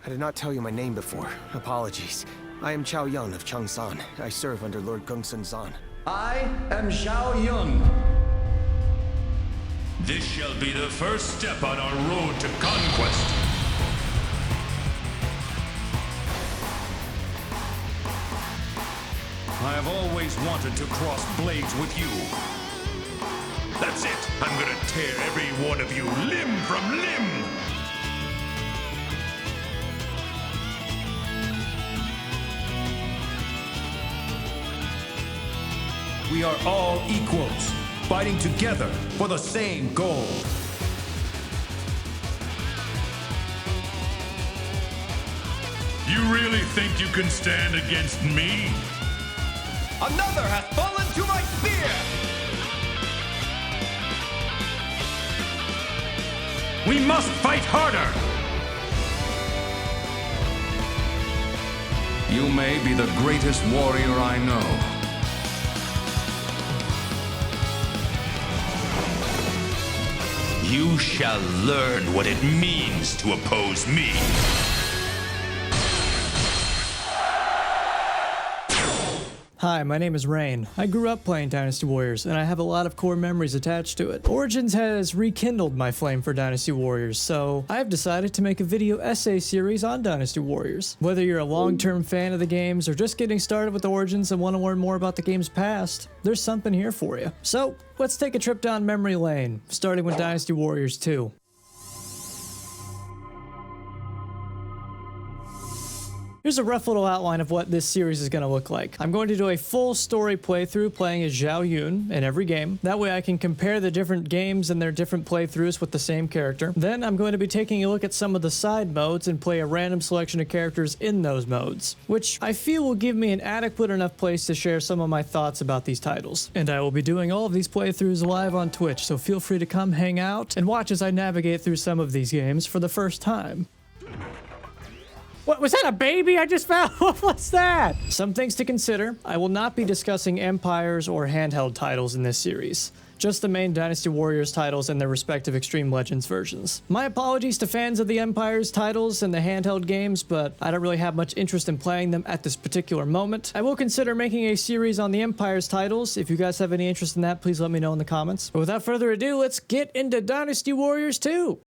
I did not tell you my name before. Apologies. I am Chao Yun of Changsan. I serve under Lord Gongsun Zan. I am Xiao Yun. This shall be the first step on our road to conquest. I have always wanted to cross blades with you. That's it. I'm gonna tear every one of you limb from limb. We are all equals, fighting together for the same goal. You really think you can stand against me? Another has fallen to my spear! We must fight harder! You may be the greatest warrior I know. You shall learn what it means to oppose me. Hi, my name is Rain. I grew up playing Dynasty Warriors, and I have a lot of core memories attached to it. Origins has rekindled my flame for Dynasty Warriors, so I've decided to make a video essay series on Dynasty Warriors. Whether you're a long-term fan of the games or just getting started with Origins and want to learn more about the game's past, there's something here for you. So, let's take a trip down memory lane, starting with Dynasty Warriors 2. Here's a rough little outline of what this series is going to look like. I'm going to do a full story playthrough playing as Xiao Yun in every game. That way I can compare the different games and their different playthroughs with the same character. Then I'm going to be taking a look at some of the side modes and play a random selection of characters in those modes, which I feel will give me an adequate enough place to share some of my thoughts about these titles. And I will be doing all of these playthroughs live on Twitch, so feel free to come hang out and watch as I navigate through some of these games for the first time. What, was that a baby I just found? What's that? Some things to consider. I will not be discussing Empires or handheld titles in this series. Just the main Dynasty Warriors titles and their respective Extreme Legends versions. My apologies to fans of the Empires titles and the handheld games, but I don't really have much interest in playing them at this particular moment. I will consider making a series on the Empires titles. If you guys have any interest in that, please let me know in the comments. But without further ado, let's get into Dynasty Warriors 2.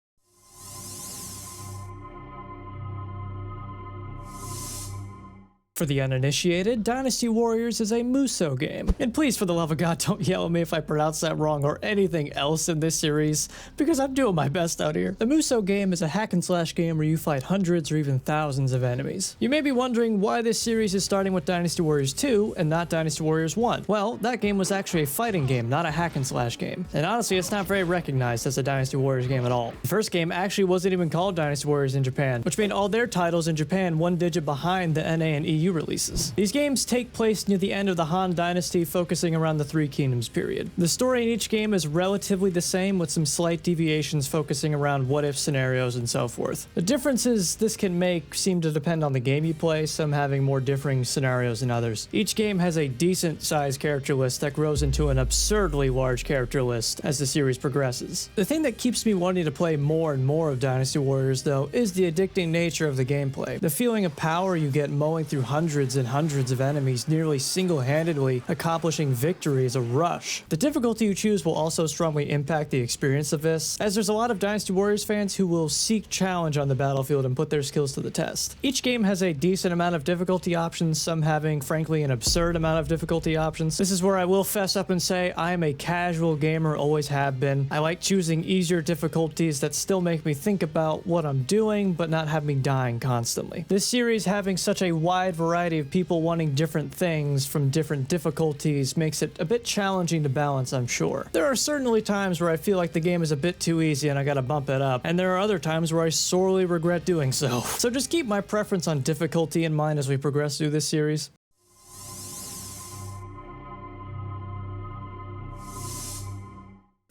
For the uninitiated, Dynasty Warriors is a Musou game. And please, for the love of God, don't yell at me if I pronounce that wrong or anything else in this series, because I'm doing my best out here. The Musou game is a hack and slash game where you fight hundreds or even thousands of enemies. You may be wondering why this series is starting with Dynasty Warriors 2 and not Dynasty Warriors 1. Well, that game was actually a fighting game, not a hack and slash game. And honestly, it's not very recognized as a Dynasty Warriors game at all. The first game actually wasn't even called Dynasty Warriors in Japan, which made all their titles in Japan one digit behind the NA and EU releases. These games take place near the end of the Han Dynasty, focusing around the Three Kingdoms period. The story in each game is relatively the same, with some slight deviations focusing around what-if scenarios and so forth. The differences this can make seem to depend on the game you play, some having more differing scenarios than others. Each game has a decent-sized character list that grows into an absurdly large character list as the series progresses. The thing that keeps me wanting to play more and more of Dynasty Warriors, though, is the addicting nature of the gameplay. The feeling of power you get mowing through hundreds and hundreds of enemies, nearly single-handedly accomplishing victory, is a rush. The difficulty you choose will also strongly impact the experience of this, as there's a lot of Dynasty Warriors fans who will seek challenge on the battlefield and put their skills to the test. Each game has a decent amount of difficulty options, some having, frankly, an absurd amount of difficulty options. This is where I will fess up and say I am a casual gamer, always have been. I like choosing easier difficulties that still make me think about what I'm doing, but not have me dying constantly. This series having such a wide variety of people wanting different things from different difficulties makes it a bit challenging to balance, I'm sure. There are certainly times where I feel like the game is a bit too easy and I gotta bump it up, and there are other times where I sorely regret doing so. So just keep my preference on difficulty in mind as we progress through this series.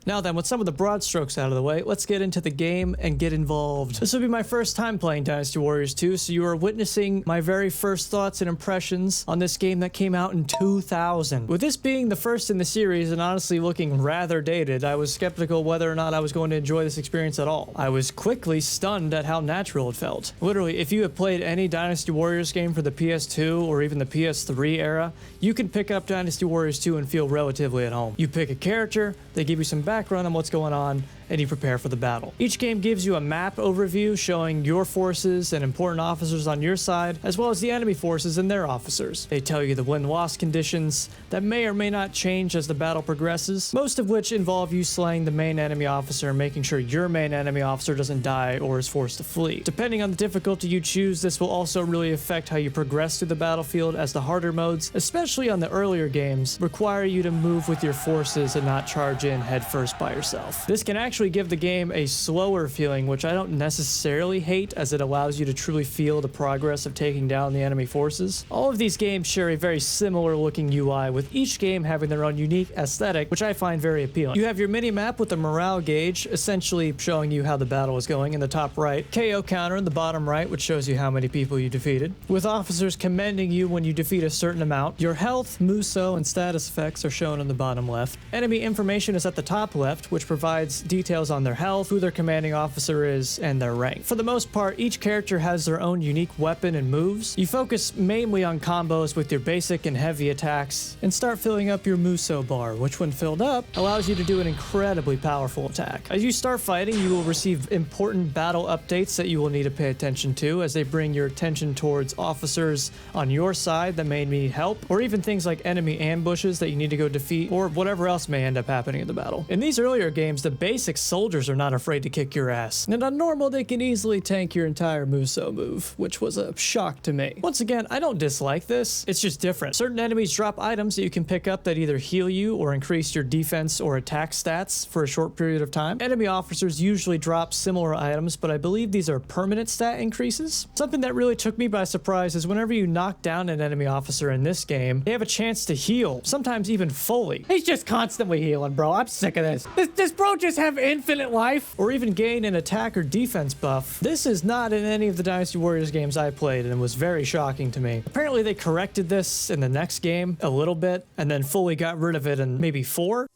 Now then, with some of the broad strokes out of the way, let's get into the game and get involved. This will be my first time playing Dynasty Warriors 2, so you are witnessing my very first thoughts and impressions on this game that came out in 2000. With this being the first in the series and honestly looking rather dated, I was skeptical whether or not I was going to enjoy this experience at all. I was quickly stunned at how natural it felt. Literally, if you have played any Dynasty Warriors game for the PS2 or even the PS3 era, you can pick up Dynasty Warriors 2 and feel relatively at home. You pick a character, they give you some background on what's going on, and you prepare for the battle. Each game gives you a map overview showing your forces and important officers on your side, as well as the enemy forces and their officers. They tell you the win-loss conditions that may or may not change as the battle progresses, most of which involve you slaying the main enemy officer and making sure your main enemy officer doesn't die or is forced to flee. Depending on the difficulty you choose, this will also really affect how you progress through the battlefield, as the harder modes, especially on the earlier games, require you to move with your forces and not charge in headfirst by yourself. This can actually give the game a slower feeling, which I don't necessarily hate, as it allows you to truly feel the progress of taking down the enemy forces. All of these games share a very similar looking UI, with each game having their own unique aesthetic, which I find very appealing. You have your mini-map with the morale gauge, essentially showing you how the battle is going in the top right, KO counter in the bottom right, which shows you how many people you defeated, with officers commending you when you defeat a certain amount. Your health, Musou, and status effects are shown in the bottom left. Enemy information is at the top left, which provides details on their health, who their commanding officer is, and their rank. For the most part, each character has their own unique weapon and moves. You focus mainly on combos with your basic and heavy attacks, and start filling up your Musou bar, which when filled up, allows you to do an incredibly powerful attack. As you start fighting, you will receive important battle updates that you will need to pay attention to, as they bring your attention towards officers on your side that may need help, or even things like enemy ambushes that you need to go defeat, or whatever else may end up happening in the battle. In these earlier games, the basic soldiers are not afraid to kick your ass, and on normal they can easily tank your entire Musou move, which was a shock to me. Once again, I don't dislike this, it's just different. Certain enemies drop items that you can pick up that either heal you or increase your defense or attack stats for a short period of time. Enemy officers usually drop similar items, but I believe these are permanent stat increases. Something that really took me by surprise is whenever you knock down an enemy officer in this game, they have a chance to heal, sometimes even fully. He's just constantly healing, bro. I'm sick of this. Does bro just have infinite life? Or even gain an attack or defense buff. This is not in any of the Dynasty Warriors games I played, and it was very shocking to me. Apparently they corrected this in the next game a little bit, and then fully got rid of it in maybe 4?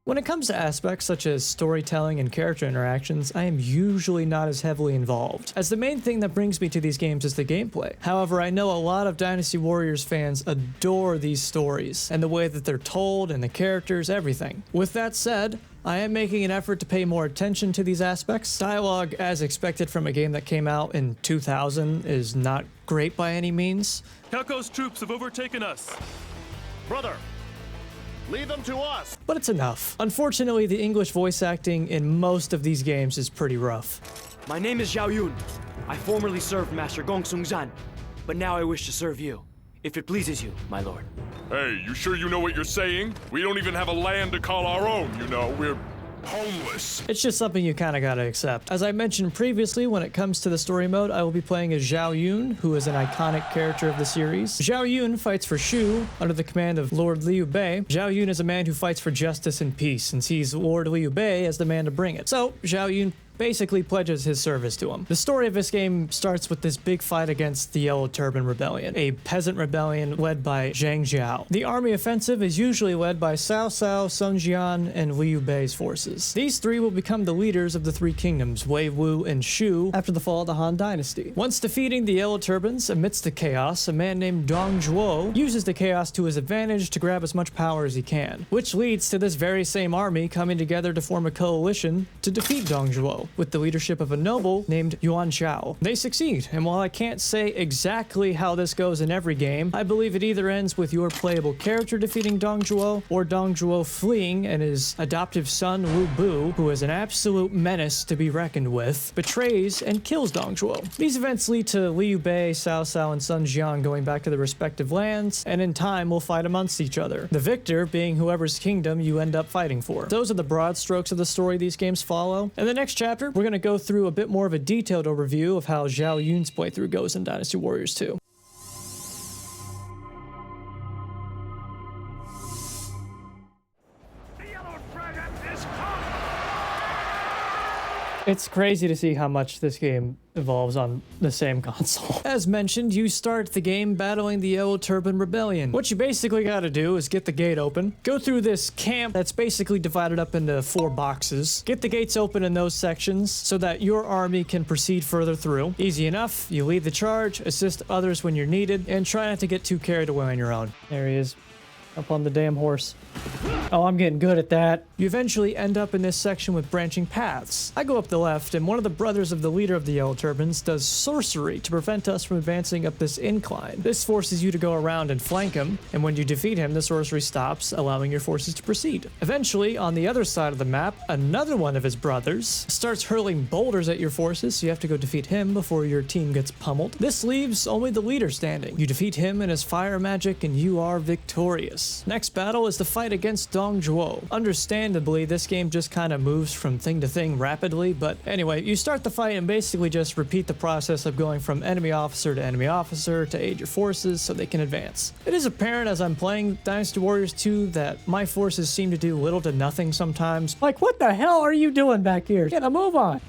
When it comes to aspects such as storytelling and character interactions, I am usually not as heavily involved, as the main thing that brings me to these games is the gameplay. However, I know a lot of Dynasty Warriors fans adore these stories, and the way that they're told, and the characters, everything. With that said, I am making an effort to pay more attention to these aspects. Dialogue, as expected from a game that came out in 2000, is not great by any means. Kelko's troops have overtaken us. Brother, lead them to us. But it's enough. Unfortunately, the English voice acting in most of these games is pretty rough. My name is Zhao Yun. I formerly served Master Gong Sung Zan, but now I wish to serve you, if it pleases you, my lord. Hey, you sure you know what you're saying? We don't even have a land to call our own, you know? We're homeless. It's just something you kinda gotta accept. As I mentioned previously, when it comes to the story mode, I will be playing as Zhao Yun, who is an iconic character of the series. Zhao Yun fights for Shu under the command of Lord Liu Bei. Zhao Yun is a man who fights for justice and peace, and sees Lord Liu Bei as the man to bring it. So, Zhao Yun basically pledges his service to him. The story of this game starts with this big fight against the Yellow Turban Rebellion, a peasant rebellion led by Zhang Jiao. The army offensive is usually led by Cao Cao, Sun Jian, and Liu Bei's forces. These three will become the leaders of the three kingdoms, Wei Wu and Shu, after the fall of the Han Dynasty. Once defeating the Yellow Turbans amidst the chaos, a man named Dong Zhuo uses the chaos to his advantage to grab as much power as he can, which leads to this very same army coming together to form a coalition to defeat Dong Zhuo, with the leadership of a noble named Yuan Chao. They succeed, and while I can't say exactly how this goes in every game, I believe it either ends with your playable character defeating Dong Zhuo, or Dong Zhuo fleeing and his adoptive son Wu Bu, who is an absolute menace to be reckoned with, betrays and kills Dong Zhuo. These events lead to Liu Bei, Cao Cao, and Sun Jian going back to their respective lands, and in time will fight amongst each other, the victor being whoever's kingdom you end up fighting for. Those are the broad strokes of the story these games follow. In the next chapter, we're going to go through a bit more of a detailed overview of how Zhao Yun's playthrough goes in Dynasty Warriors 2. It's crazy to see how much this game evolves on the same console. As mentioned, you start the game battling the Yellow Turban Rebellion. What you basically gotta do is get the gate open, go through this camp that's basically divided up into 4 boxes, get the gates open in those sections so that your army can proceed further through. Easy enough, you lead the charge, assist others when you're needed, and try not to get too carried away on your own. There he is. Up on the damn horse. Oh, I'm getting good at that. You eventually end up in this section with branching paths. I go up the left, and one of the brothers of the leader of the Yellow Turbans does sorcery to prevent us from advancing up this incline. This forces you to go around and flank him, and when you defeat him, the sorcery stops, allowing your forces to proceed. Eventually, on the other side of the map, another one of his brothers starts hurling boulders at your forces, so you have to go defeat him before your team gets pummeled. This leaves only the leader standing. You defeat him and his fire magic, and you are victorious. Next battle is the fight against Dong Zhuo. Understandably, this game just kind of moves from thing to thing rapidly, but anyway, you start the fight and basically just repeat the process of going from enemy officer to aid your forces so they can advance. It is apparent as I'm playing Dynasty Warriors 2 that my forces seem to do little to nothing sometimes. Like, what the hell are you doing back here? Get a move on.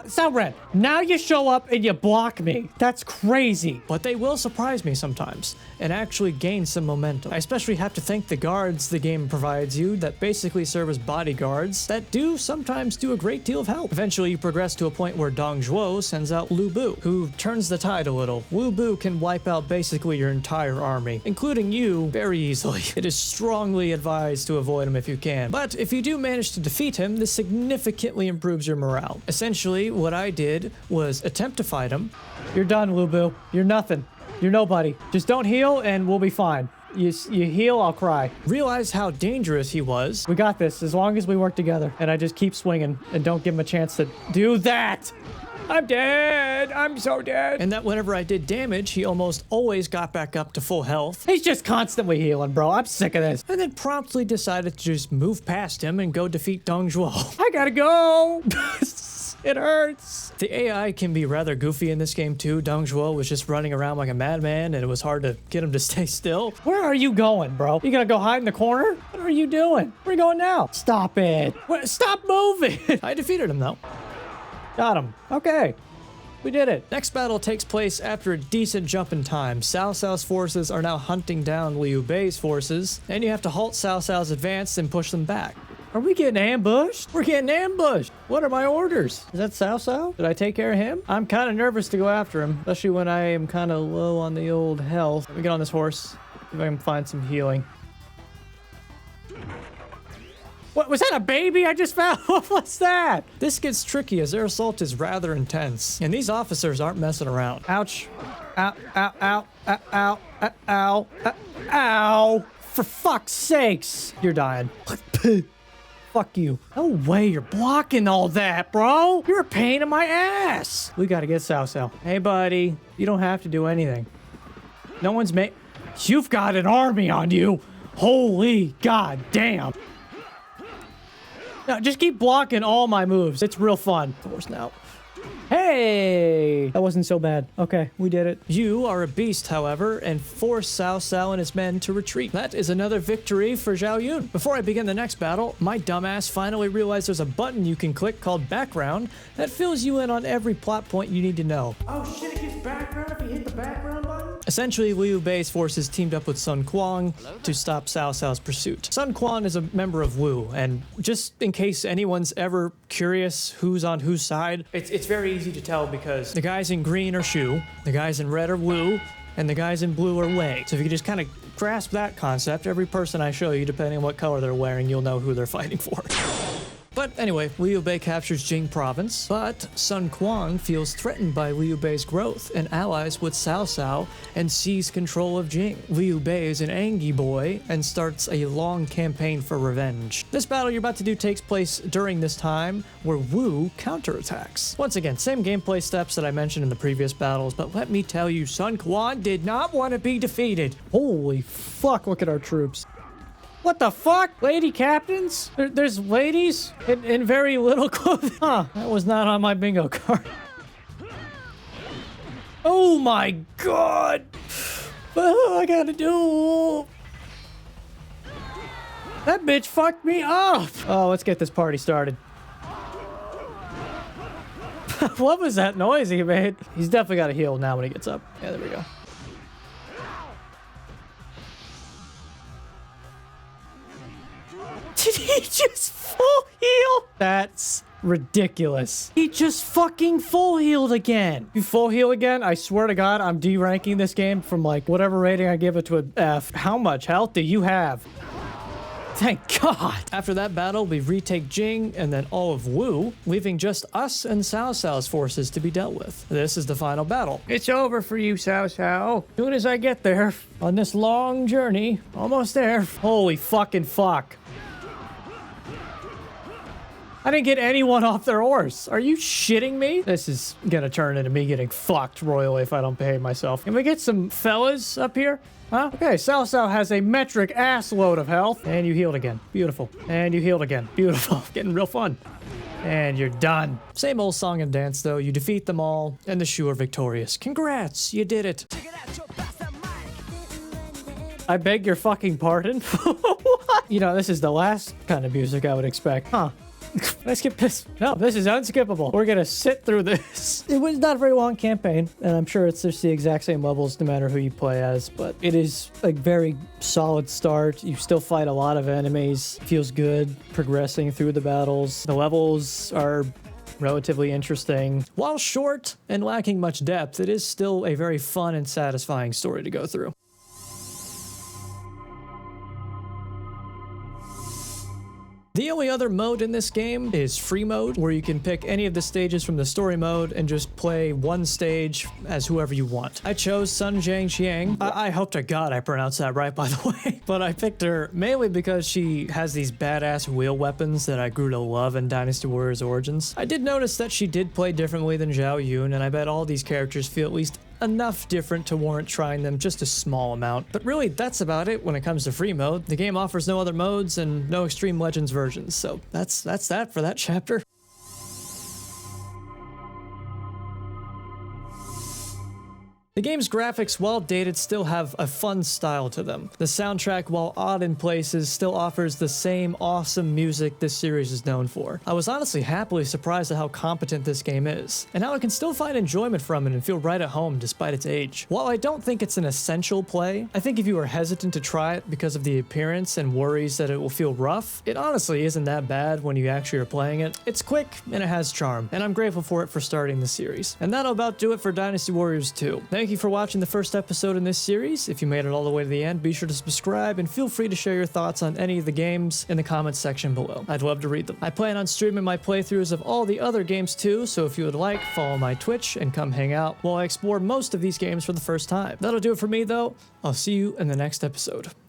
Sound Red, now you show up and you block me. That's crazy. But they will surprise me sometimes and actually gain some momentum. I especially have to thank the guards the game provides you that basically serve as bodyguards that do sometimes do a great deal of help. Eventually you progress to a point where Dong Zhuo sends out Lu Bu, who turns the tide a little. Lu Bu can wipe out basically your entire army, including you, very easily. It is strongly advised to avoid him if you can. But if you do manage to defeat him, this significantly improves your morale. Essentially, what I did was attempt to fight him. You're done, Lu Bu. You're nothing. You're nobody. Just don't heal and we'll be fine. You heal, I'll cry. Realize how dangerous he was. We got this as long as we work together. And I just keep swinging and don't give him a chance to do that. I'm dead. I'm so dead. And that whenever I did damage, he almost always got back up to full health. He's just constantly healing, bro. I'm sick of this. And then promptly decided to just move past him and go defeat Dong Zhuo. I gotta go. It hurts. The AI can be rather goofy in this game too. Dong Zhuo was just running around like a madman and it was hard to get him to stay still. Where are you going, bro? You gonna go hide in the corner? What are you doing? Where are you going now? Stop it. Stop moving. I defeated him though. Got him. Okay. We did it. Next battle takes place after a decent jump in time. Cao Cao's forces are now hunting down Liu Bei's forces, and you have to halt Cao Cao's advance and push them back. Are we getting ambushed? We're getting ambushed. What are my orders? Is that Cao Cao? Did I take care of him? I'm kind of nervous to go after him, especially when I am kind of low on the old health. Let me get on this horse. See if I can find some healing. What, was that a baby I just found? What was that? This gets tricky as their assault is rather intense, and these officers aren't messing around. Ouch. Ow, ow, ow, ow, ow, ow, ow, ow. For fuck's sakes. You're dying. Fuck you. No way you're blocking all that, bro. You're a pain in my ass. We gotta get Cao Cao. Hey, buddy. You don't have to do anything. No one's You've got an army on you. Holy goddamn. No, just keep blocking all my moves. It's real fun. Of course now. Hey! That wasn't so bad. Okay, we did it. You are a beast, however, and force Cao Cao and his men to retreat. That is another victory for Zhao Yun. Before I begin the next battle, my dumbass finally realized there's a button you can click called background that fills you in on every plot point you need to know. Oh shit, it gives background if you hit the background button? Essentially, Liu Bei's forces teamed up with Sun Quan to stop Cao Cao's pursuit. Sun Quan is a member of Wu, and just in case anyone's ever curious who's on whose side, it's very easy to tell because the guys in green are Shu, the guys in red are Wu, and the guys in blue are Wei. So if you can just kind of grasp that concept, every person I show you, depending on what color they're wearing, you'll know who they're fighting for. But anyway, Liu Bei captures Jing province, but Sun Quan feels threatened by Liu Bei's growth and allies with Cao Cao and seizes control of Jing. Liu Bei is an angry boy and starts a long campaign for revenge. This battle you're about to do takes place during this time where Wu counterattacks. Once again, same gameplay steps that I mentioned in the previous battles, but let me tell you, Sun Quan did not want to be defeated. Holy fuck, look at our troops. What the fuck? Lady captains? There's ladies in very little clothing? Huh, that was not on my bingo card. Oh my god! What I gotta do? That bitch fucked me up. Oh, let's get this party started. What was that noise he made? He's definitely got to heal now when he gets up. Yeah, there we go. Did he just full heal? That's ridiculous. He just fucking full healed again. You full heal again? I swear to God, I'm D-ranking this game from like whatever rating I give it to an F. How much health do you have? Thank God. After that battle, we retake Jing and then all of Wu, leaving just us and Cao Cao's forces to be dealt with. This is the final battle. It's over for you, Cao Cao. Soon as I get there, on this long journey, almost there. Holy fucking fuck. I didn't get anyone off their horse. Are you shitting me? This is gonna turn into me getting fucked royally if I don't behave myself. Can we get some fellas up here? Huh? Okay, Cao Cao has a metric ass load of health. And you healed again. Beautiful. And you healed again. Beautiful. Getting real fun. And you're done. Same old song and dance though. You defeat them all, and the Shu are victorious. Congrats, you did it. I beg your fucking pardon? What? You know, this is the last kind of music I would expect. Huh. Can I skip this? No, this is unskippable. We're gonna sit through this. It was not a very long campaign, and I'm sure it's just the exact same levels no matter who you play as, but it is a very solid start. You still fight a lot of enemies. Feels good progressing through the battles. The levels are relatively interesting. While short and lacking much depth, it is still a very fun and satisfying story to go through. The only other mode in this game is free mode, where you can pick any of the stages from the story mode and just play one stage as whoever you want. I chose Sun Jiangxiang. I hope to God I pronounced that right, by the way. But I picked her mainly because she has these badass wheel weapons that I grew to love in Dynasty Warriors Origins. I did notice that she did play differently than Zhao Yun, and I bet all these characters feel at least enough different to warrant trying them just a small amount. But really, that's about it when it comes to free mode. The game offers no other modes and no Extreme Legends versions, so that's that for that chapter. The game's graphics, while dated, still have a fun style to them. The soundtrack, while odd in places, still offers the same awesome music this series is known for. I was honestly happily surprised at how competent this game is, and how I can still find enjoyment from it and feel right at home despite its age. While I don't think it's an essential play, I think if you are hesitant to try it because of the appearance and worries that it will feel rough, it honestly isn't that bad when you actually are playing it. It's quick and it has charm, and I'm grateful for it for starting the series. And that'll about do it for Dynasty Warriors 2. Thank you for watching the first episode in this series. If you made it all the way to the end, be sure to subscribe and feel free to share your thoughts on any of the games in the comments section below. I'd love to read them. I plan on streaming my playthroughs of all the other games too, so if you would like, follow my Twitch and come hang out while I explore most of these games for the first time. That'll do it for me though. I'll see you in the next episode.